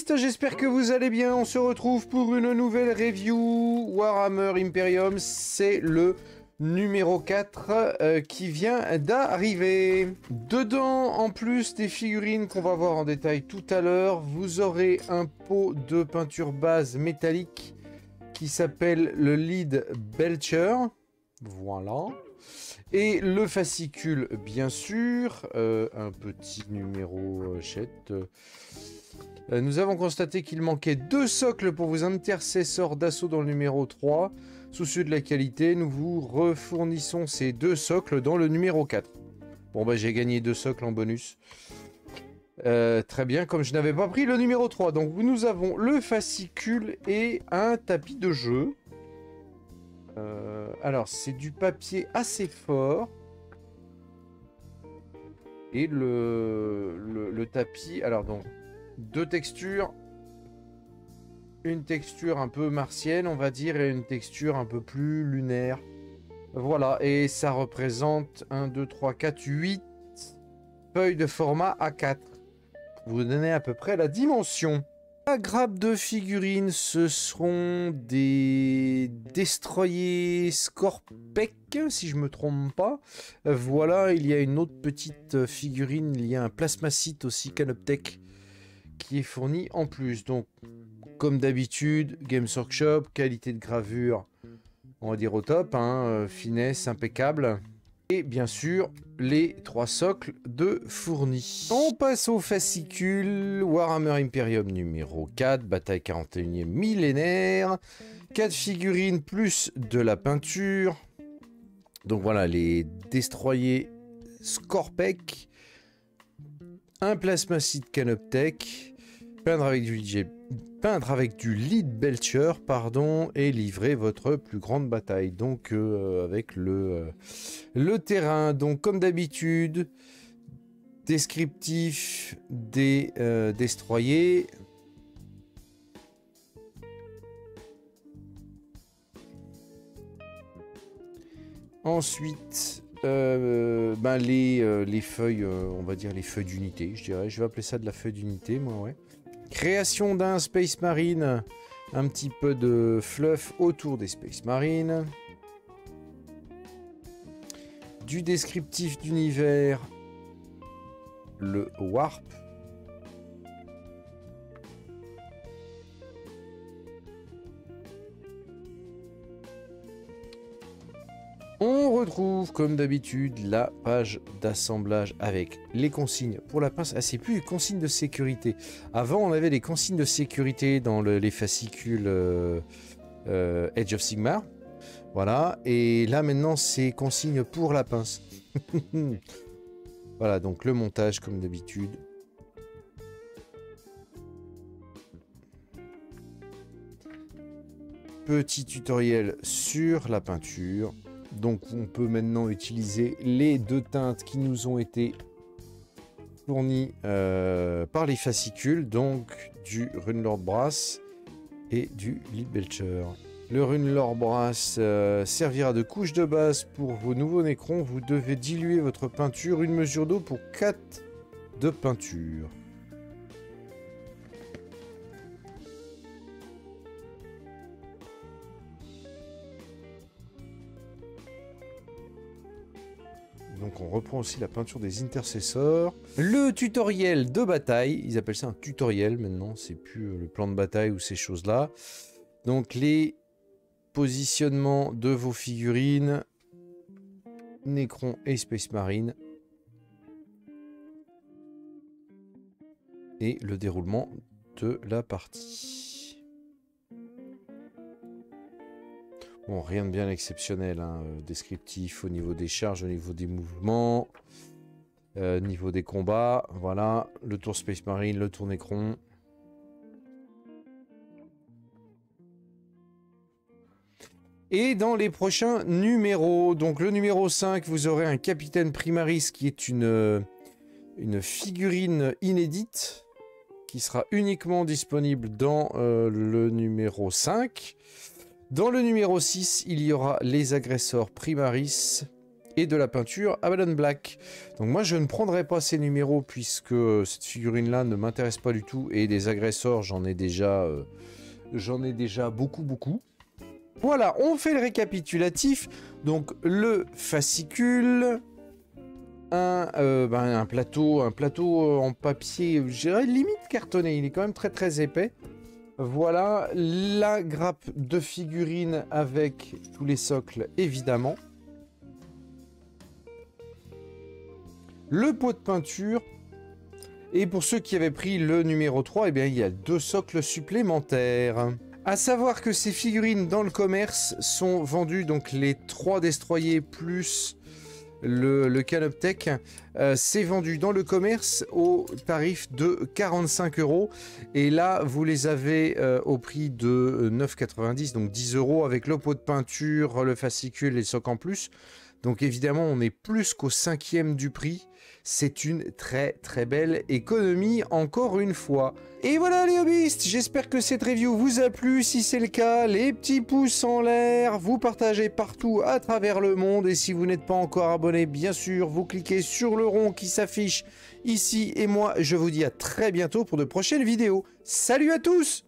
listes, j'espère que vous allez bien. On se retrouve pour une nouvelle review Warhammer Imperium. C'est le numéro 4 qui vient d'arriver. Dedans, en plus des figurines qu'on va voir en détail tout à l'heure, vous aurez un pot de peinture base métallique qui s'appelle le Lead Belcher. Voilà. Et le fascicule, bien sûr, un petit numéro chette. Nous avons constaté qu'il manquait 2 socles pour vos intercesseurs d'assaut dans le numéro 3. Soucieux de la qualité, nous vous refournissons ces 2 socles dans le numéro 4. Bon bah j'ai gagné 2 socles en bonus. Très bien, comme je n'avais pas pris le numéro 3. Donc nous avons le fascicule et un tapis de jeu. Alors c'est du papier assez fort. Et le tapis, alors donc 2 textures. Une texture un peu martienne, on va dire, et une texture un peu plus lunaire. Voilà, et ça représente 1, 2, 3, 4, 8 feuilles de format A4. Pour vous donner à peu près la dimension. La grappe de figurines, ce seront des destroyers Scorpec, si je me trompe pas. Voilà, il y a une autre petite figurine, il y a un plasmacite aussi, Canoptech, qui est fourni en plus. Donc, comme d'habitude, Games Workshop, qualité de gravure, on va dire au top, hein, finesse impeccable. Et bien sûr, les 3 socles de fournis. On passe au fascicule Warhammer Imperium numéro 4, bataille 41e millénaire. 4 figurines plus de la peinture. Donc voilà, les destroyers Scorpec. Un plasmacite Canoptech. Peindre avec du Lead Belcher, pardon, et livrer votre plus grande bataille. Donc avec le terrain. Donc comme d'habitude, descriptif des destroyers. Ensuite, les feuilles, on va dire les feuilles d'unité, je dirais. Je vais appeler ça de la feuille d'unité, moi, ouais. Création d'un Space Marine, un petit peu de fluff autour des Space Marines. Du descriptif d'univers, le Warp. On retrouve comme d'habitude la page d'assemblage avec les consignes pour la pince. Ah, c'est plus les consignes de sécurité. Avant, on avait les consignes de sécurité dans les fascicules Age of Sigmar. Voilà. Et là, maintenant, c'est consignes pour la pince. Voilà, donc le montage comme d'habitude. Petit tutoriel sur la peinture. Donc on peut maintenant utiliser les 2 teintes qui nous ont été fournies par les fascicules, donc du Runelord Brass et du Lead Belcher. Le Runelord Brass servira de couche de base pour vos nouveaux Necrons. Vous devez diluer votre peinture, 1 mesure d'eau pour 4 de peinture. Donc on reprend aussi la peinture des intercesseurs. Le tutoriel de bataille, ils appellent ça un tutoriel maintenant, c'est plus le plan de bataille ou ces choses-là. Donc les positionnements de vos figurines, Necron et Space Marine. Et le déroulement de la partie. Bon, rien de bien exceptionnel, hein. Descriptif au niveau des charges, au niveau des mouvements, niveau des combats, voilà, le tour Space Marine, le tour Necron. Et dans les prochains numéros, donc le numéro 5, vous aurez un Capitaine Primaris qui est une figurine inédite qui sera uniquement disponible dans le numéro 5. Dans le numéro 6, il y aura les agresseurs Primaris et de la peinture Abaddon Black. Donc moi je ne prendrai pas ces numéros puisque cette figurine là ne m'intéresse pas du tout et des agresseurs j'en ai déjà beaucoup. Voilà, on fait le récapitulatif. Donc le fascicule, un plateau en papier, je dirais limite cartonné, il est quand même très épais. Voilà, la grappe de figurines avec tous les socles évidemment. Le pot de peinture. Et pour ceux qui avaient pris le numéro 3, eh bien, il y a 2 socles supplémentaires. À savoir que ces figurines dans le commerce sont vendues, donc les 3 destroyers plus le Canoptech, c'est vendu dans le commerce au tarif de 45 €. Et là, vous les avez au prix de 9,90 €, donc 10 € avec le pot de peinture, le fascicule et le socle en plus. Donc évidemment, on est plus qu'au 5e du prix. C'est une très belle économie, encore une fois. Et voilà les hobbyistes, j'espère que cette review vous a plu. Si c'est le cas, les petits pouces en l'air, vous partagez partout à travers le monde. Et si vous n'êtes pas encore abonné, bien sûr, vous cliquez sur le rond qui s'affiche ici. Et moi, je vous dis à très bientôt pour de prochaines vidéos. Salut à tous!